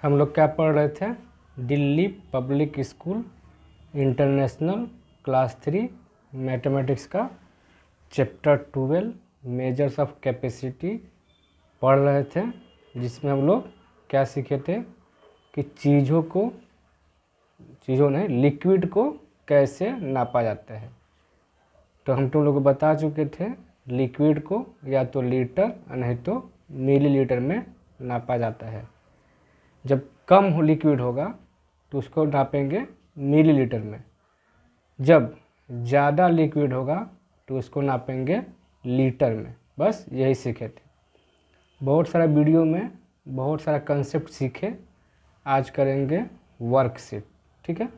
हम लोग क्या पढ़ रहे थे? Delhi public school international class 3 mathematics का चैप्टर 12 मेजर्स ऑफ कैपेसिटी पढ़ रहे थे, जिसमें हम लोग क्या सीखे थे कि चीज़ों ने लिक्विड को कैसे नापा जाता है। तो हम तुम लोग को बता चुके थे लिक्विड को या तो लीटर नहीं तो मिलीलीटर में नापा जाता है। जब कम हो लिक्विड होगा तो उसको नापेंगे मिलीलीटर में, जब ज़्यादा लिक्विड होगा तो उसको नापेंगे लीटर में। बस यही सीखे थे। बहुत सारा वीडियो में बहुत सारा कंसेप्ट सीखे, आज करेंगे वर्कशीट। ठीक है,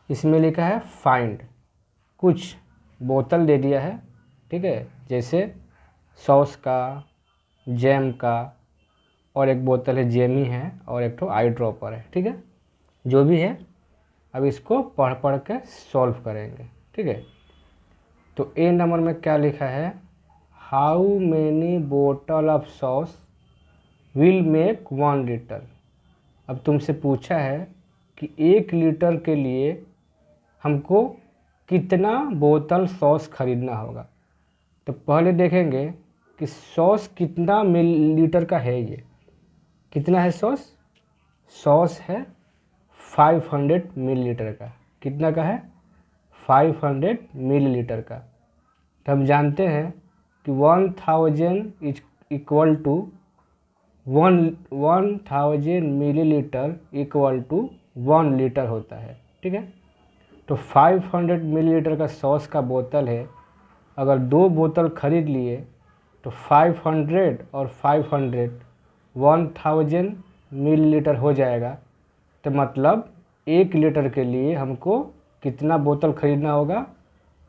इसमें लिखा है फाइंड। कुछ बोतल दे दिया है, ठीक है, जैसे सॉस का, जैम का, और एक बोतल है जेमी है और एक तो आई ड्रॉपर है। ठीक है, जो भी है अब इसको पढ़ पढ़ के सॉल्व करेंगे। ठीक है, तो ए नंबर में क्या लिखा है? हाउ मैनी बोतल of sauce will make 1 litre. अब तुमसे पूछा है कि 1 लीटर के लिए हमको कितना बोतल सॉस खरीदना होगा। तो पहले देखेंगे कि सॉस कितना मिलीलीटर का है। ये कितना है सॉस? सॉस है 500 मिलीलीटर का। कितना का है? 500 मिलीलीटर का। तो हम जानते हैं कि 1000 is equal to 1000 millilitre equal to 1 litre होता है। ठीक है, तो 500 मिलीलीटर का सॉस का बोतल है। अगर 2 बोतल खरीद लिए तो 500 और 500 1000 मिलीलीटर हो जाएगा। तो मतलब 1 लीटर के लिए हमको कितना बोतल खरीदना होगा?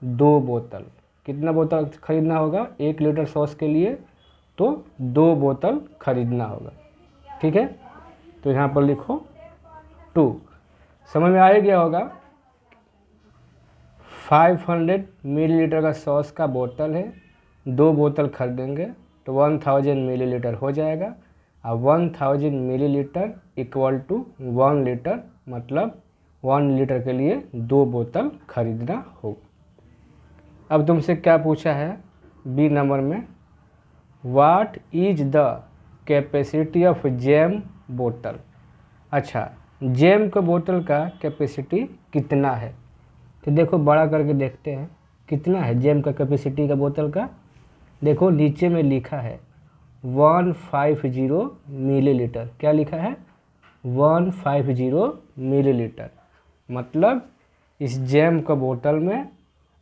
2 बोतल। कितना बोतल खरीदना होगा 1 लीटर सॉस के लिए? तो 2 बोतल खरीदना होगा। ठीक है, तो यहाँ पर लिखो 2। समझ में आ गया होगा। 500 मिलीलीटर का सॉस का बोतल है, 2 बोतल खरीदेंगे तो 1000 मिलीलीटर हो जाएगा। और 1000 मिलीलीटर इक्वल टू 1 लीटर, मतलब 1 लीटर के लिए 2 बोतल खरीदना होगा। अब तुमसे क्या पूछा है बी नंबर में? What is the capacity of jam बोतल। अच्छा, जैम का बोतल का कैपेसिटी कितना है? तो देखो बड़ा करके देखते हैं कितना है जैम का कैपेसिटी का बोतल का। देखो नीचे में लिखा है 150 मिलीलीटर। क्या लिखा है? 150 मिलीलीटर। मतलब इस जैम का बोतल में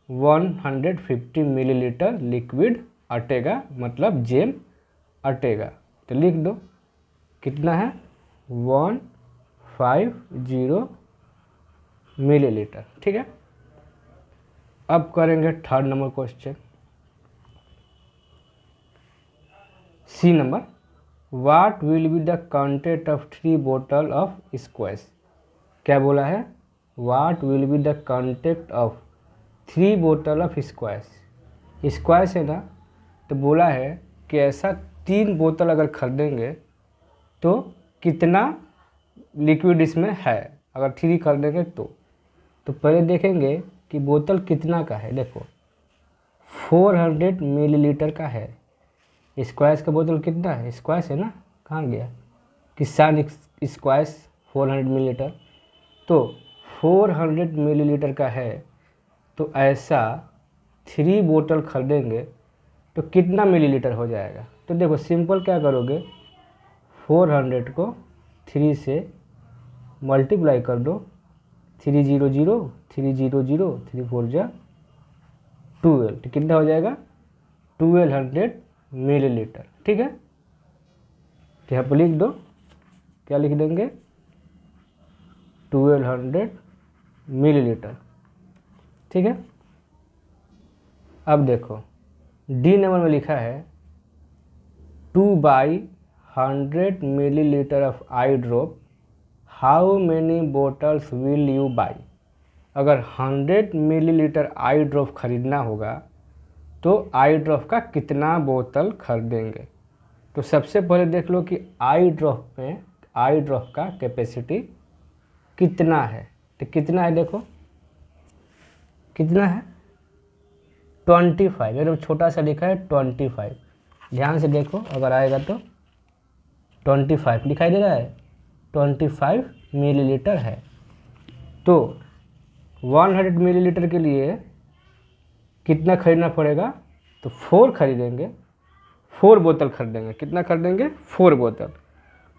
150 मिलीलीटर लिक्विड अटेगा, मतलब जैम अटेगा। तो लिख दो कितना है? 150 मिलीलीटर। ठीक है, अब करेंगे third number question. C number, what will be the content of 3 बोतल ऑफ स्क्वैश। क्या बोला है? What will be the content of 3 बोतल ऑफ स्क्वैश। स्क्वैश है ना, तो बोला है कि ऐसा 3 बोतल अगर खरीदेंगे तो कितना लिक्विड इसमें है। अगर 3 खरीदेंगे तो पहले देखेंगे कि बोतल कितना का है। देखो 400 मिलीलीटर का है। स्क्वैश का बोतल कितना है? स्क्वैश है ना, कहाँ गया? किसान स्क्वैश 400 मिलीलीटर। तो 400 मिलीलीटर का है, तो ऐसा 3 बोतल खरीदेंगे तो कितना मिलीलीटर हो जाएगा? तो देखो सिंपल क्या करोगे, 400 को 3 से मल्टीप्लाई कर दो। 300 300 3 4 जा 12, तो कितना हो जाएगा? 1200 मिलीलीटर। ठीक है, तो यहाँ पर लिख दो, क्या लिख देंगे? 1200 मिलीलीटर। ठीक है, अब देखो डी नंबर में लिखा है 2/100 millilitre of I drop, how many bottles will you by. अगर 100 मिलीलीटर आई ड्रॉप खरीदना होगा तो आई ड्रॉप का कितना बोतल खरीदेंगे। तो सबसे पहले देख लो कि आई ड्रॉप में आई ड्रॉप का कैपेसिटी कितना है। तो कितना है देखो, कितना है 25, एकदम छोटा सा लिखा है 25। ध्यान से देखो, अगर आएगा तो 25 दिखाई दे रहा है, 25 मिलीलीटर है। तो 100 मिलीलीटर के लिए कितना खरीदना पड़ेगा, तो 4 खरीदेंगे, 4 बोतल खरीदेंगे। कितना खरीदेंगे, 4 बोतल,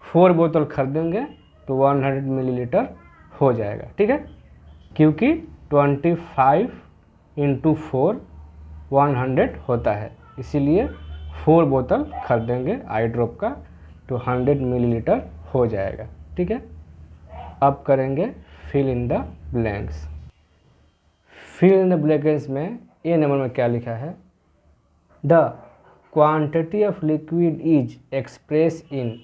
4 बोतल खरीदेंगे तो 100 मिलीलीटर हो जाएगा। ठीक है, क्योंकि 25 × 4 100 होता है, इसीलिए 4 बोतल खरीदेंगे आई ड्रॉप का तो 100 मिलीलीटर हो जाएगा। ठीक है, अब करेंगे fill in the blanks. Fill in the blanks में ए नंबर में क्या लिखा है, the quantity of liquid is express in,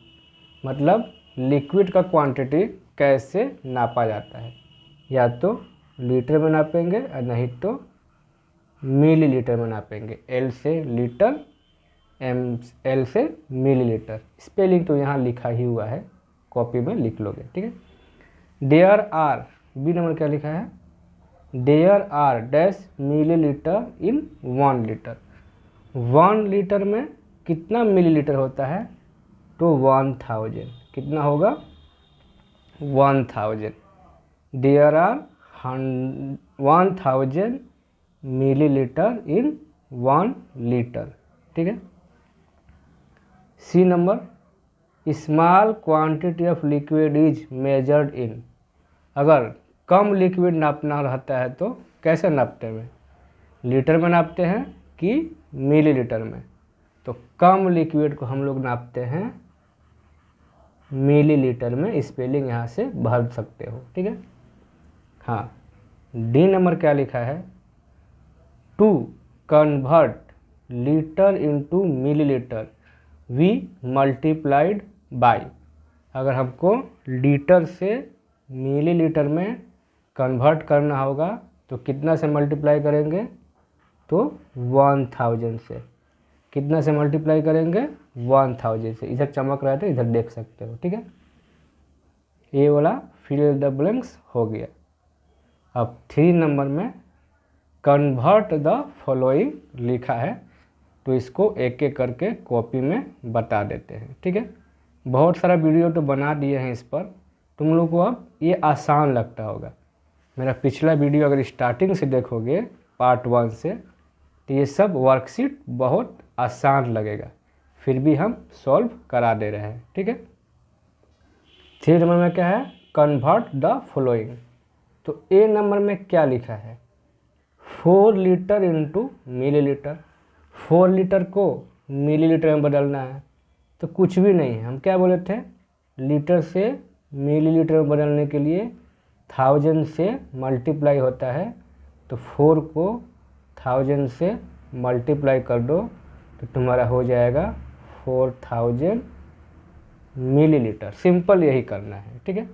मतलब लिक्विड का क्वांटिटी कैसे नापा जाता है, या तो लीटर में नापेंगे और नहीं तो मिलीलीटर में नापेंगे। एल से लीटर, एल से मिलीलीटर। स्पेलिंग तो यहाँ लिखा ही हुआ है, कॉपी में लिख लोगे। ठीक है, देयर आर, बी नंबर क्या लिखा है, there are dash millilitre in 1 litre. 1 litre में कितना मिलीलीटर होता है, तो 1000। कितना होगा, 1000। There are 1000 millilitre in 1 litre. ठीक है, C number, small quantity of liquid is measured in. अगर कम लिक्विड नापना रहता है तो कैसे नापते हैं, लीटर में नापते हैं कि मिलीलीटर में, तो कम लिक्विड को हम लोग नापते हैं मिलीलीटर में। स्पेलिंग यहाँ से भर सकते हो। ठीक है, हाँ, डी नंबर क्या लिखा है, to convert litre into millilitre we multiplied by. अगर हमको लीटर से मिलीलीटर में कन्वर्ट करना होगा तो कितना से मल्टीप्लाई करेंगे, तो 1000 से। कितना से मल्टीप्लाई करेंगे, 1000 से। इधर चमक रहा है तो इधर देख सकते हो। ठीक है, ये वाला फिल द ब्लैंक्स हो गया। अब 3 नंबर में कन्वर्ट द फॉलोइंग लिखा है, तो इसको एक एक करके कॉपी में बता देते हैं। ठीक है, बहुत सारा वीडियो तो बना दिए हैं इस पर, तुम लोग को अब ये आसान लगता होगा। मेरा पिछला वीडियो अगर स्टार्टिंग से देखोगे पार्ट 1 से, तो ये सब वर्कशीट बहुत आसान लगेगा, फिर भी हम सॉल्व करा दे रहे हैं। ठीक है, 3 नंबर में क्या है, कन्वर्ट द फॉलोइंग। तो ए नंबर में क्या लिखा है, 4 लीटर इंटू मिलीलीटर। 4 लीटर को मिलीलीटर में बदलना है, तो कुछ भी नहीं है। हम क्या बोले थे, लीटर से मिलीलीटर में बदलने के लिए 1000 से मल्टीप्लाई होता है, तो 4 को 1000 से मल्टीप्लाई कर दो तो तुम्हारा हो जाएगा 4000 मिलीलीटर। सिंपल यही करना है। ठीक है,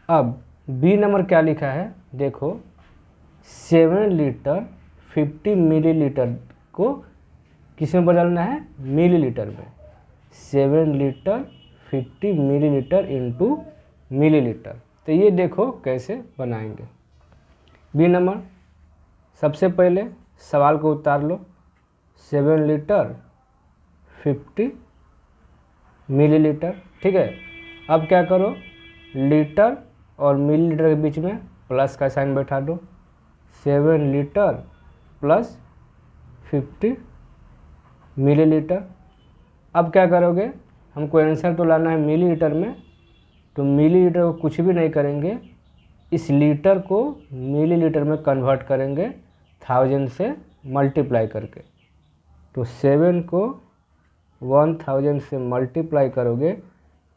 अब बी नंबर क्या लिखा है देखो, 7 लीटर 50 मिलीलीटर को किस में बदलना है, मिलीलीटर में। 7 लीटर 50 मिलीलीटर इंटू मिलीलीटर। तो ये देखो कैसे बनाएंगे। बी नंबर, सबसे पहले सवाल को उतार लो, 7 लीटर 50 मिलीलीटर। ठीक है, अब क्या करो, लीटर और मिलीलीटर के बीच में प्लस का साइन बैठा दो। 7 लीटर प्लस 50 मिलीलीटर। अब क्या करोगे, हमको आंसर तो लाना है मिलीलीटर में, तो मिलीलीटर को कुछ भी नहीं करेंगे, इस लीटर को मिलीलीटर में कन्वर्ट करेंगे 1000 से मल्टीप्लाई करके। तो 7 को 1000 से मल्टीप्लाई करोगे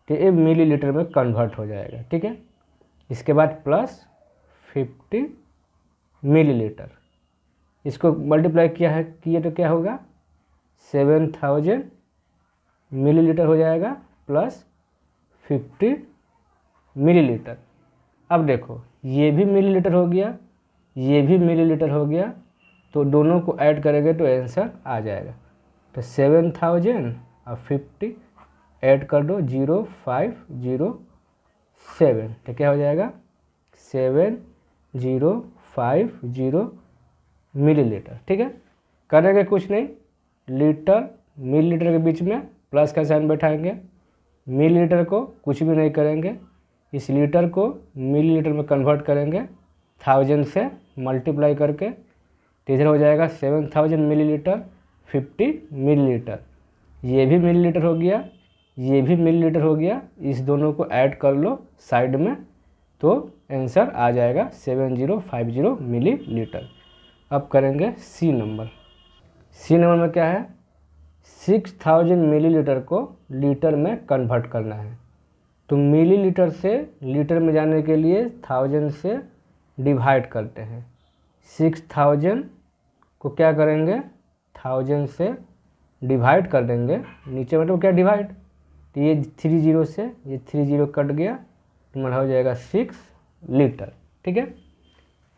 तो ये मिलीलीटर में कन्वर्ट हो जाएगा। ठीक है, इसके बाद प्लस 50 मिलीलीटर, इसको मल्टीप्लाई किया है किए तो क्या होगा, 7000 मिलीलीटर हो जाएगा प्लस 50 मिलीलीटर। अब देखो ये भी मिलीलीटर हो गया, ये भी मिलीलीटर हो गया, तो दोनों को ऐड करेंगे तो आंसर आ जाएगा। तो 7000 और 50 ऐड कर दो 0507, तो क्या हो जाएगा 7050 मिलीलीटर। ठीक है, करेंगे कुछ नहीं, लीटर मिलीलीटर के बीच में प्लस का साइन बैठाएंगे, मिलीलीटर को कुछ भी नहीं करेंगे, इस लीटर को मिलीलीटर में कन्वर्ट करेंगे 1000 से मल्टीप्लाई करके, तो इधर हो जाएगा 7000 मिलीलीटर 50 मिलीलीटर, ये भी मिलीलीटर हो गया, ये भी मिलीलीटर हो गया, इस दोनों को ऐड कर लो साइड में, तो आंसर आ जाएगा 7050 मिलीलीटर। अब करेंगे सी नंबर। सी नंबर में क्या है, 6000 मिलीलीटर को लीटर में कन्वर्ट करना है, तो मिलीलीटर से लीटर में जाने के लिए 1000 से डिवाइड करते हैं। 6000 को क्या करेंगे 1000 से डिवाइड कर देंगे, नीचे मतलब क्या डिवाइड, तो ये 30 से ये 30 कट गया, तुम्हारा हो जाएगा 6 लीटर। ठीक है,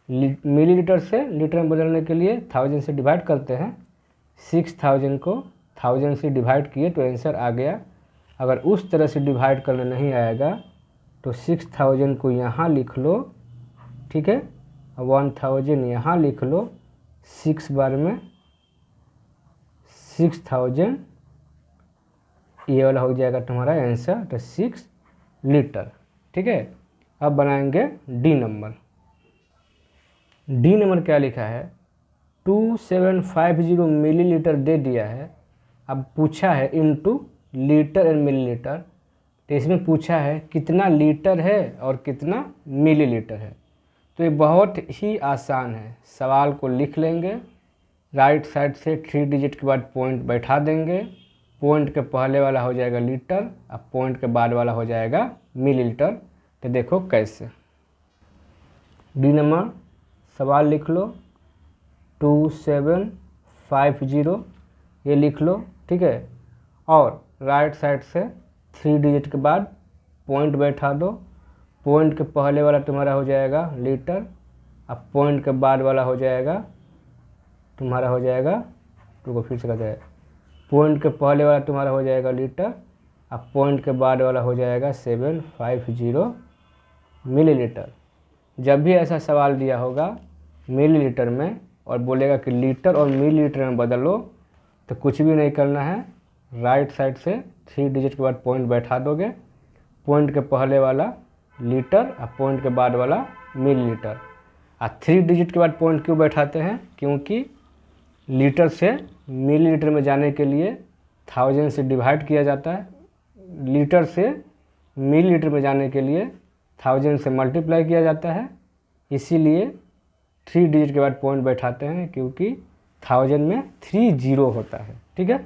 मिलीलीटर से लीटर में बदलने के लिए 1000 से डिवाइड करते हैं, 6000 को 1000 से डिवाइड किए तो आंसर आ गया। अगर उस तरह से डिवाइड करना नहीं आएगा तो 6000 को यहाँ लिख लो, ठीक है, 1000 यहाँ लिख लो, 6 बार में 6000, ये वाला हो जाएगा तुम्हारा आंसर, तो 6 लीटर। ठीक है, अब बनाएंगे डी नंबर। डी नंबर क्या लिखा है, 2750 मिलीलीटर दे दिया है, अब पूछा है इनटू लीटर एंड मिलीलीटर, तो इसमें पूछा है कितना लीटर है और कितना मिलीलीटर है। तो ये बहुत ही आसान है, सवाल को लिख लेंगे, राइट साइड से 3 डिजिट के बाद पॉइंट बैठा देंगे, पॉइंट के पहले वाला हो जाएगा लीटर, अब पॉइंट के बाद वाला हो जाएगा मिलीलीटर। तो देखो कैसे, डी नंबर सवाल लिख लो 2750, ये लिख लो, ठीक है, और राइट साइड से 3 डिजिट के बाद पॉइंट बैठा दो, पॉइंट के पहले वाला तुम्हारा हो जाएगा लीटर, अब पॉइंट के बाद वाला हो जाएगा तुम्हारा हो जाएगा, तो फिर से कहते हैं, पॉइंट के पहले वाला तुम्हारा हो जाएगा लीटर, अब पॉइंट के बाद वाला हो जाएगा 750 मिलीलीटर। जब भी ऐसा सवाल दिया होगा मिलीलीटर में और बोलेगा कि लीटर और मिलीलीटर में बदलो, तो कुछ भी नहीं करना है, राइट साइड से 3 डिजिट के बाद पॉइंट बैठा दोगे, पॉइंट के पहले वाला लीटर और पॉइंट के बाद वाला मिलीलीटर। 3 डिजिट के बाद पॉइंट क्यों बैठाते हैं, क्योंकि लीटर से मिलीलीटर में जाने के लिए 1000 से डिवाइड किया जाता है, लीटर से मिलीलीटर में जाने के लिए 1000 से मल्टीप्लाई किया जाता है, इसीलिए 3 डिजिट के बाद पॉइंट बैठाते हैं, क्योंकि 1000 में 30 होता है। ठीक है,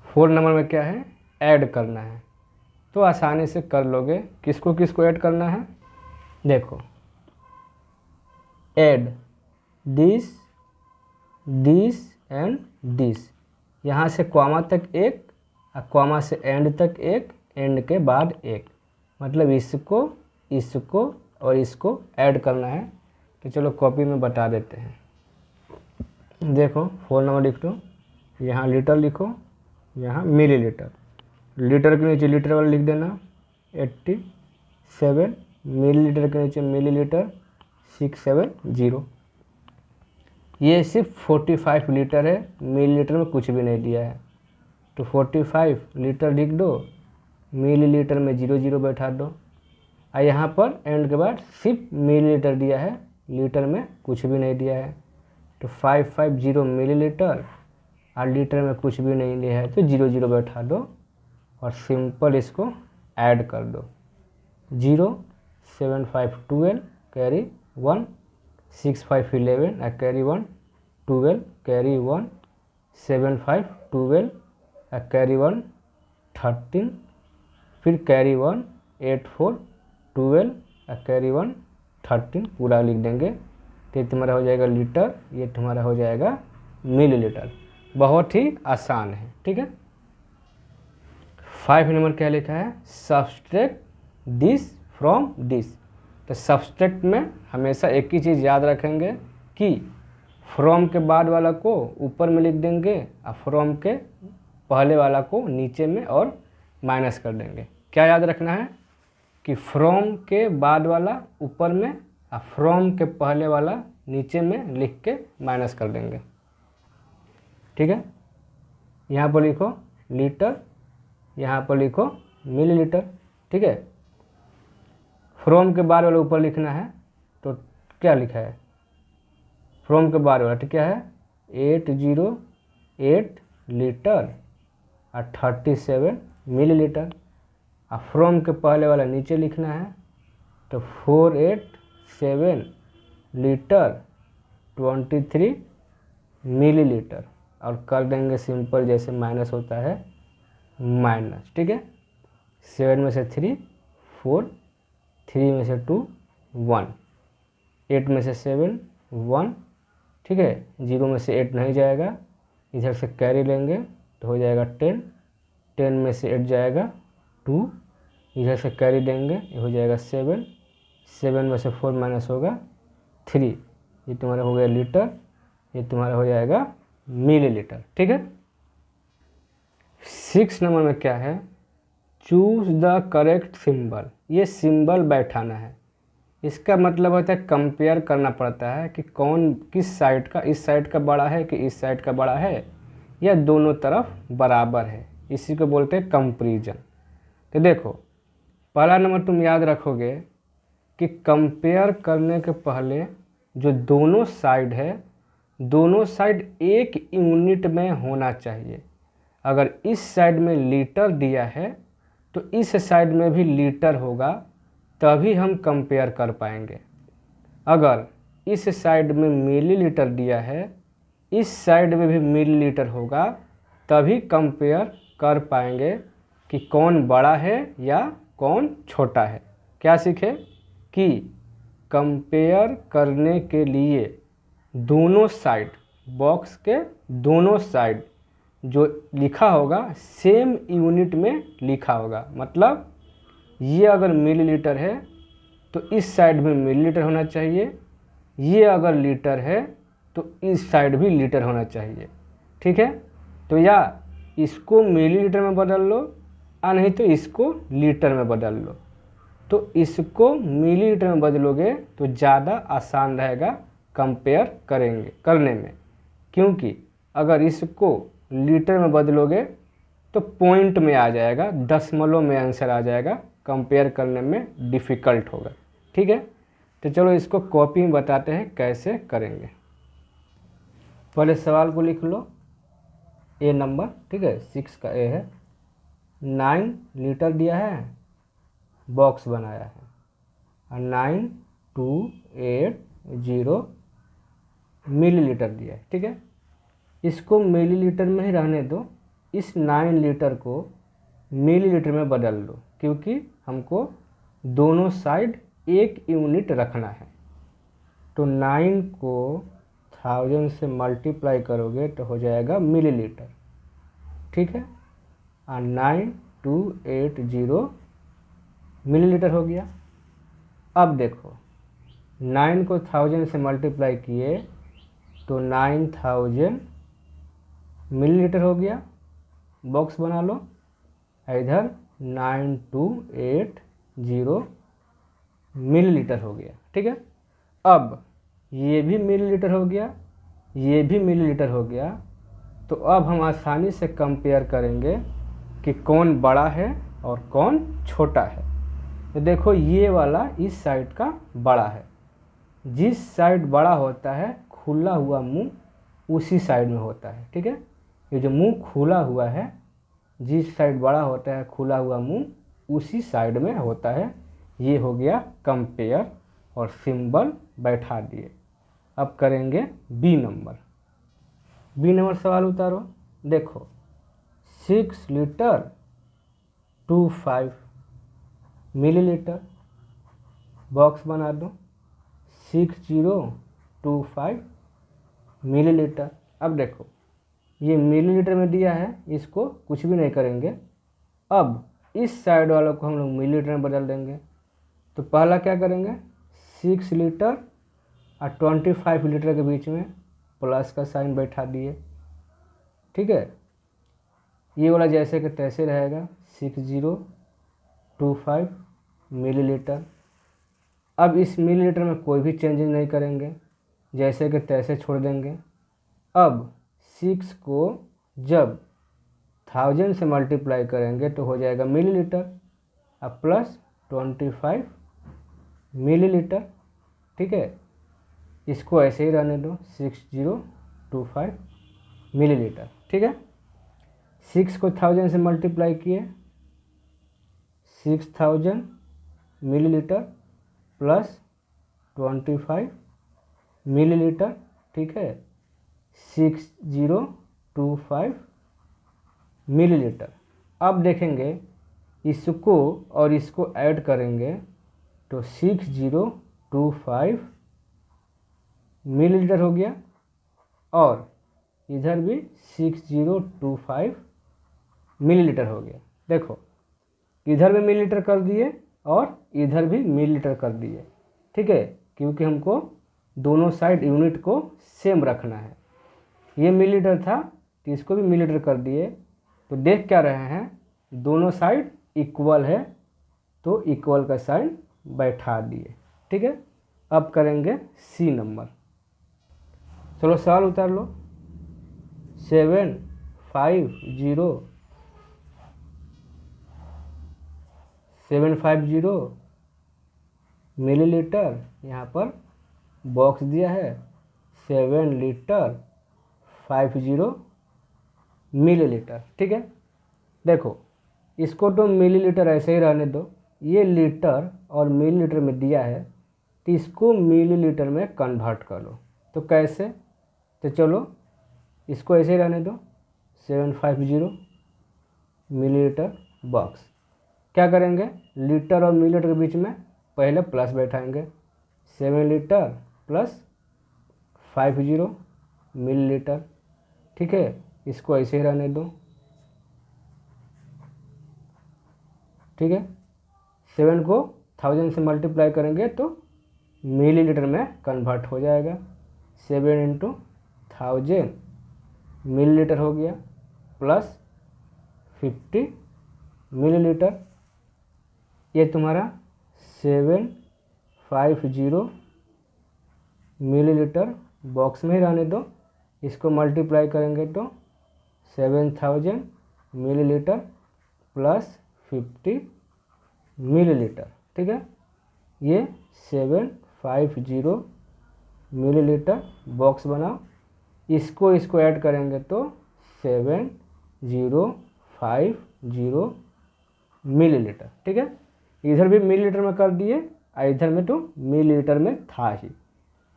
4 नंबर में क्या है, ऐड करना है, तो आसानी से कर लोगे। किसको किसको ऐड करना है, देखो, add this this and this, यहाँ से कॉमा तक एक, कॉमा से एंड तक एक, एंड के बाद एक, मतलब इसको इसको और इसको ऐड करना है। तो चलो कॉपी में बता देते हैं, देखो 4 नंबर लिख दो, यहाँ लीटर लिखो, यहाँ मिलीलीटर, लीटर के नीचे लीटर वाला लिख देना 87, मिलीलीटर के नीचे मिलीलीटर 670। ये सिर्फ 45 लीटर है, मिलीलीटर में कुछ भी नहीं दिया है, तो 45 लीटर लिख दो, मिलीलीटर में 00 बैठा दो, और यहाँ पर एंड के बाद सिर्फ मिलीलीटर दिया है, लीटर में कुछ भी नहीं दिया है, तो 550 मिलीलीटर, और लीटर में कुछ भी नहीं दिया है तो 00 बैठा दो, और सिंपल इसको ऐड कर दो, 0 7 5 12 कैरी 1 6 5 11 और कैरी 1 12 कैरी 1 7 5 12 और कैरी 1 13, फिर कैरी 1 8 4 12 और कैरी 1 13 पूरा लिख देंगे, तो ये तुम्हारा हो जाएगा लीटर, ये तुम्हारा हो जाएगा मिलीलीटर। बहुत ही आसान है। ठीक है, 5 नंबर क्या लिखा है, सब्सट्रैक्ट दिस फ्रॉम दिस। तो सब्सट्रैक्ट में हमेशा एक ही चीज़ याद रखेंगे कि फ्रॉम के बाद वाला को ऊपर में लिख देंगे और फ्रॉम के पहले वाला को नीचे में और माइनस कर देंगे। क्या याद रखना है कि फ्रॉम के बाद वाला ऊपर में और फ्रॉम के पहले वाला नीचे में लिख के माइनस कर देंगे। ठीक है, यहाँ पर लिखो लीटर, यहाँ पर लिखो मिलीलीटर। ठीक है, फ्रॉम के बाद वाला ऊपर लिखना है तो क्या लिखा है फ्रॉम के बाद वाला, तो क्या है 808 लीटर और 37 मिलीलीटर। और फ्रॉम के पहले वाला नीचे लिखना है तो 487 लीटर 23 मिलीलीटर, और कर देंगे सिंपल जैसे माइनस होता है माइनस। ठीक है, 7 में से 3 4, 3 में से 2 1, 8 में से 7 1। ठीक है, 0 में से 8 नहीं जाएगा, इधर से कैरी लेंगे तो हो जाएगा 10, 10 में से 8 जाएगा 2, इधर से कैरी देंगे ये हो जाएगा 7, 7 में से 4 माइनस होगा 3, ये तुम्हारा हो गया लीटर, ये तुम्हारा हो जाएगा मिलीलीटर। ठीक है, 6 नंबर में क्या है, चूज द करेक्ट सिंबल। ये सिंबल बैठाना है, इसका मतलब होता है कंपेयर करना पड़ता है कि कौन किस साइड का, इस साइड का बड़ा है कि इस साइड का बड़ा है, या दोनों तरफ बराबर है, इसी को बोलते हैं कंपैरिजन। तो देखो पहला नंबर तुम याद रखोगे कि कंपेयर करने के पहले जो दोनों साइड है, दोनों साइड एक यूनिट में होना चाहिए। अगर इस साइड में लीटर दिया है तो इस साइड में भी लीटर होगा, तभी हम कंपेयर कर पाएंगे। अगर इस साइड में मिलीलीटर दिया है, इस साइड में भी मिलीलीटर होगा, तभी कंपेयर कर पाएंगे कि कौन बड़ा है या कौन छोटा है। क्या सीखे कि कंपेयर करने के लिए दोनों साइड, बॉक्स के दोनों साइड जो लिखा होगा सेम यूनिट में लिखा होगा। मतलब ये अगर मिलीलीटर है तो इस साइड में मिलीलीटर होना चाहिए, ये अगर लीटर है तो इस साइड भी लीटर होना चाहिए। ठीक है, तो या इसको मिलीलीटर में बदल लो या नहीं तो इसको लीटर में बदल लो। तो इसको मिलीलीटर में बदलोगे तो ज़्यादा आसान रहेगा कंपेयर करने में, क्योंकि अगर इसको लीटर में बदलोगे तो पॉइंट में आ जाएगा, दशमलव में आंसर आ जाएगा, कंपेयर करने में डिफ़िकल्ट होगा। ठीक है, तो चलो इसको कॉपी में बताते हैं कैसे करेंगे। पहले सवाल को लिख लो, ए नंबर। ठीक है, 6 का ए है, 9 लीटर दिया है, बॉक्स बनाया है, और 9280 मिलीलीटर दिया है। ठीक है, इसको मिलीलीटर में ही रहने दो, इस 9 लीटर को मिलीलीटर में बदल दो, क्योंकि हमको दोनों साइड एक यूनिट रखना है। तो 9 को 1000 से मल्टीप्लाई करोगे तो हो जाएगा मिलीलीटर। ठीक है, और 9280 मिलीलीटर हो गया। अब देखो 9 को 1000 से मल्टीप्लाई किए तो 9000 मिलीलीटर हो गया, बॉक्स बना लो। इधर 9280 मिलीलीटर हो गया। ठीक है, अब ये भी मिलीलीटर हो गया, ये भी मिलीलीटर हो गया। तो अब हम आसानी से कंपेयर करेंगे कि कौन बड़ा है और कौन छोटा है। तो देखो ये वाला इस साइड का बड़ा है, जिस साइड बड़ा होता है खुला हुआ मुंह उसी साइड में होता है। ठीक है, ये जो मुंह खुला हुआ है, जिस साइड बड़ा होता है खुला हुआ मुंह उसी साइड में होता है। ये हो गया कंपेयर और सिंबल बैठा दिए। अब करेंगे बी नंबर। बी नंबर सवाल उतारो। देखो 6 लीटर 25 मिलीलीटर, बॉक्स बना दो। 6025 मिलीलीटर। अब देखो ये मिलीलीटर में दिया है, इसको कुछ भी नहीं करेंगे। अब इस साइड वालों को हम लोग मिलीलीटर में बदल देंगे। तो पहला क्या करेंगे, 6 लीटर और 25 लीटर के बीच में प्लस का साइन बैठा दिए। ठीक है, ये वाला जैसे कि तैसे रहेगा 6025 मिलीलीटर। अब इस मिलीलीटर में कोई भी चेंजिंग नहीं करेंगे, जैसे कि तैसे छोड़ देंगे। अब 6 को जब 1000 से मल्टीप्लाई करेंगे तो हो जाएगा मिलीलीटर, अब प्लस 25 मिलीलीटर। ठीक है, इसको ऐसे ही रहने दो 6025 मिलीलीटर। ठीक है, 6 को 1000 से मल्टीप्लाई किए 6000 मिलीलीटर प्लस 25 मिलीलीटर। ठीक है, 6025 मिलीलीटर। अब देखेंगे इसको और इसको ऐड करेंगे तो 6025 मिलीलीटर हो गया, और इधर भी 6025 मिलीलीटर हो गया। देखो इधर भी मिलीलीटर कर दिए और इधर भी मिलीलीटर कर दिए। ठीक है, क्योंकि हमको दोनों साइड यूनिट को सेम रखना है। ये मिलीलीटर था तो इसको भी मिलीलीटर कर दिए। तो देख क्या रहे हैं, दोनों साइड इक्वल है तो इक्वल का साइन बैठा दिए। ठीक है, अब करेंगे सी नंबर। चलो सवाल उतार लो। 750 मिलीलीटर, यहाँ पर बॉक्स दिया है 7 लीटर 50 मिलीलीटर। ठीक है, देखो इसको तो मिलीलीटर ऐसे ही रहने दो, ये लीटर और मिलीलीटर में दिया है तो इसको मिलीलीटर में कन्वर्ट कर लो। तो कैसे, तो चलो इसको ऐसे ही रहने दो 750 मिलीलीटर बॉक्स। क्या करेंगे, लीटर और मिलीलीटर के बीच में पहले प्लस बैठाएंगे, 7 लीटर प्लस 50 मिलीलीटर। ठीक है, इसको ऐसे ही रहने दो। ठीक है, 7 को 1000 से मल्टीप्लाई करेंगे तो मिलीलीटर में कन्वर्ट हो जाएगा। 7 × 1000 मिलीलीटर हो गया प्लस 50 मिलीलीटर। ये तुम्हारा 750 मिलीलीटर बॉक्स में ही रहने दो। इसको मल्टीप्लाई करेंगे तो 7000 मिलीलीटर प्लस 50 मिलीलीटर। ठीक है, ये 750 मिलीलीटर बॉक्स बनाओ। इसको ऐड करेंगे तो 7050 मिलीलीटर। ठीक है, इधर भी मिलीलीटर में कर दिए और इधर में तो मिलीलीटर में था ही।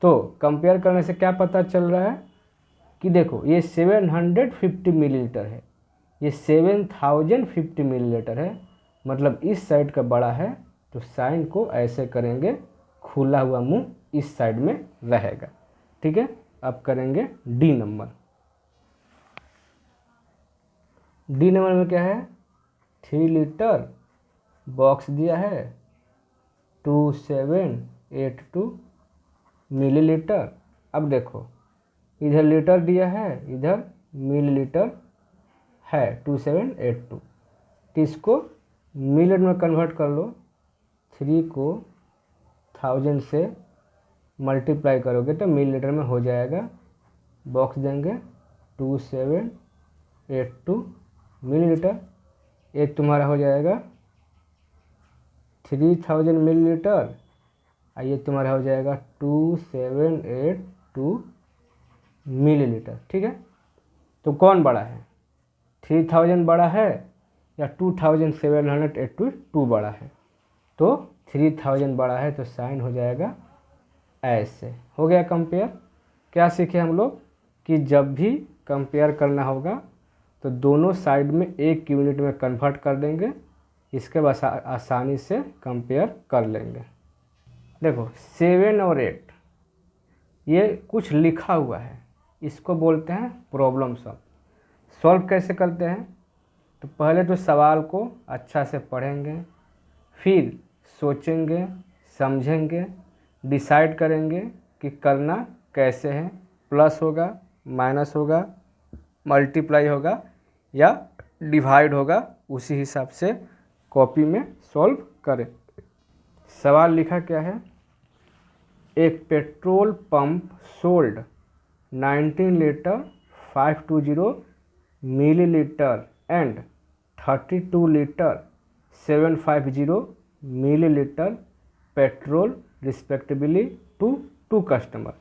तो कंपेयर करने से क्या पता चल रहा है कि देखो ये 750 मिलीलीटर है, ये 7050 मिलीलीटर है, मतलब इस साइड का बड़ा है तो साइन को ऐसे करेंगे, खुला हुआ मुंह इस साइड में रहेगा। ठीक है, अब करेंगे डी नंबर। डी नंबर में क्या है, 3 लीटर बॉक्स दिया है 2782 मिलीलीटर। अब देखो इधर लीटर दिया है, इधर मिलीलीटर है 2782, तो इसको मिलीलीटर में कन्वर्ट कर लो। 3 को 1000 से मल्टीप्लाई करोगे तो मिलीलीटर में हो जाएगा। बॉक्स देंगे 2782 मिलीलीटर, ये तुम्हारा हो जाएगा 3000 मिलीलीटर, और ये तुम्हारा हो जाएगा 2782 मिलीलीटर। ठीक है, तो कौन बड़ा है, 3000 बड़ा है या 2782 बड़ा है? तो 3000 बड़ा है तो साइन हो जाएगा ऐसे। हो गया कंपेयर। क्या सीखे हम लोग कि जब भी कंपेयर करना होगा तो दोनों साइड में एक यूनिट में कन्वर्ट कर देंगे, इसके बाद आसानी से कंपेयर कर लेंगे। देखो 7 और 8 ये कुछ लिखा हुआ है, इसको बोलते हैं प्रॉब्लम सॉल्व। सॉल्व कैसे करते हैं, तो पहले तो सवाल को अच्छा से पढ़ेंगे, फिर सोचेंगे, समझेंगे, डिसाइड करेंगे कि करना कैसे है, प्लस होगा, माइनस होगा, मल्टीप्लाई होगा या डिवाइड होगा उसी हिसाब से कॉपी में सॉल्व करें। सवाल लिखा क्या है, एक petrol pump sold 19 litre 520 millilitre and 32 litre 750 millilitre petrol respectively to customer.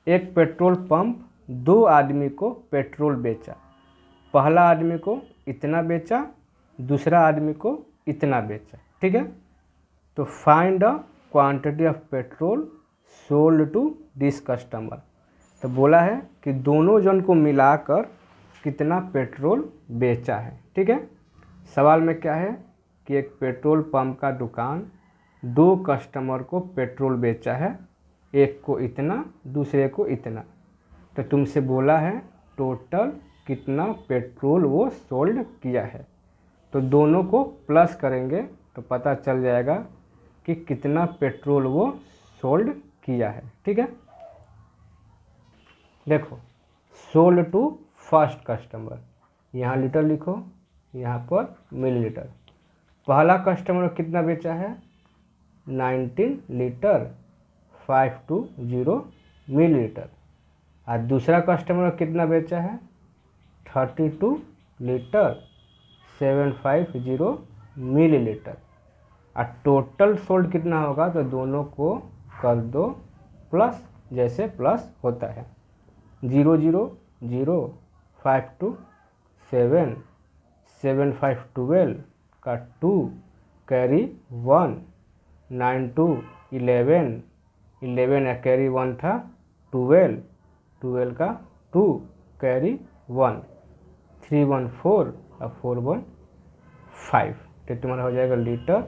एक पेट्रोल पंप दो आदमी को पेट्रोल बेचा, पहला आदमी को इतना बेचा, दूसरा आदमी को इतना बेचा, ठीक है। तो find the quantity of petrol sold to this customer. तो बोला है कि दोनों जन को मिलाकर कितना पेट्रोल बेचा है, ठीक है। सवाल में क्या है कि एक पेट्रोल पंप का दुकान दो कस्टमर को पेट्रोल बेचा है, एक को इतना दूसरे को इतना। तो तुमसे बोला है टोटल कितना पेट्रोल वो सोल्ड किया है। तो दोनों को प्लस करेंगे तो पता चल जाएगा कि कितना पेट्रोल वो सोल्ड किया है, ठीक है। देखो, सोल्ड टू फर्स्ट कस्टमर, यहाँ लीटर लिखो, यहाँ पर मिलीलीटर। पहला कस्टमर कितना बेचा है, 19 लीटर 520 मिलीलीटर। और दूसरा कस्टमर कितना बेचा है, 32 लीटर 750 मिलीलीटर। और टोटल सोल्ड कितना होगा, तो दोनों को कर दो प्लस, जैसे प्लस होता है। 0 0 0 5 2 7 7 5 12 का 2 कैरी 1 9 2 11 11 कैरी 1 था 12 12 का 2 कैरी 1 3 1 4 और 4 1 5। तो तुम्हारा हो जाएगा लीटर,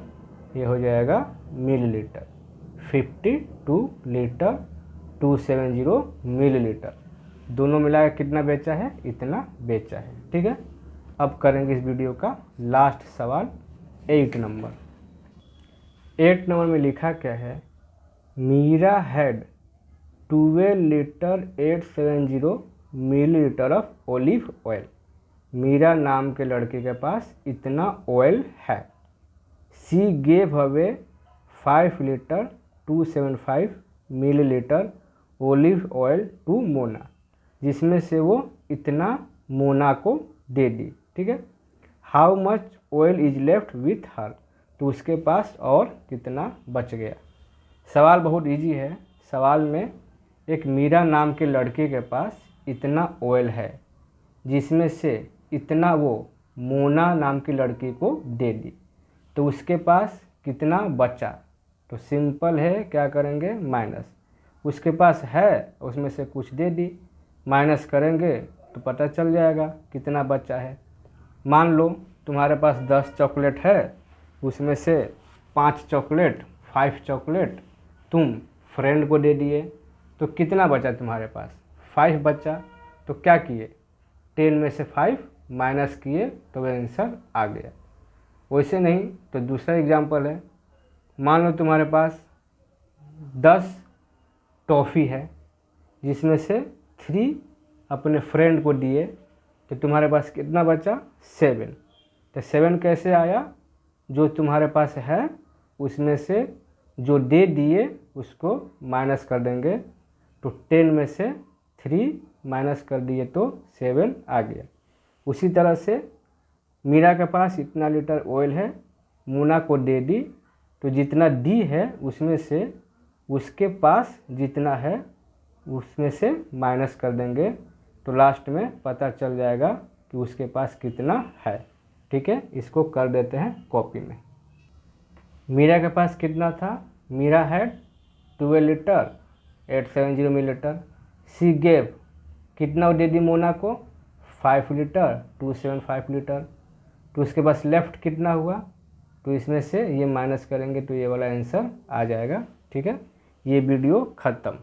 ये हो जाएगा मिलीलीटर। 52 litre 270 millilitre. दोनों मिलाकर कितना बेचा है, इतना बेचा है, ठीक है। अब करेंगे इस वीडियो का लास्ट सवाल 8 नंबर। 8 नंबर में लिखा क्या है, Meera had 12 litre 870 millilitre of olive oil. Meera नाम के लड़के के पास इतना ऑयल है। She gave away 5 litre 275 millilitre olive oil to Mona, जिसमें से वो इतना मोना को दे दी, ठीक है। How much oil is left with her, तो उसके पास और कितना बच गया। सवाल बहुत इजी है। सवाल में एक मीरा नाम के लड़के के पास इतना ऑयल है, जिसमें से इतना वो मोना नाम की लड़की को दे दी, तो उसके पास कितना बचा। तो सिंपल है, क्या करेंगे, माइनस। उसके पास है, उसमें से कुछ दे दी, माइनस करेंगे तो पता चल जाएगा कितना बचा है। मान लो तुम्हारे पास 10 चॉकलेट है, उसमें से 5 चॉकलेट 5 चॉकलेट तुम फ्रेंड को दे दिए, तो कितना बचा तुम्हारे पास, 5 बचा। तो क्या किए, 10 में से 5 माइनस किए तो वह आंसर आ गया। वैसे नहीं तो दूसरा एग्जांपल है, मान लो तुम्हारे पास 10 टॉफ़ी है, जिसमें से 3 अपने फ्रेंड को दिए, तो तुम्हारे पास कितना बचा, 7। तो 7 कैसे आया, जो तुम्हारे पास है उसमें से जो दे दिए उसको माइनस कर देंगे, तो 10 में से 3 माइनस कर दिए तो 7 आ गया। उसी तरह से मीरा के पास इतना लीटर ऑयल है, मोना को दे दी, तो जितना दी है उसमें से उसके पास जितना है उसमें से माइनस कर देंगे, तो लास्ट में पता चल जाएगा कि उसके पास कितना है, ठीक है। इसको कर देते हैं कॉपी में। मीरा के पास कितना था, मीरा है 12 लीटर 870 मिलीलीटर। सी गेव, कितना दे दी मोना को, 5 लीटर 275 लीटर। तो उसके पास लेफ्ट कितना हुआ, तो इसमें से ये माइनस करेंगे तो ये वाला आंसर आ जाएगा, ठीक है। ये वीडियो ख़त्म।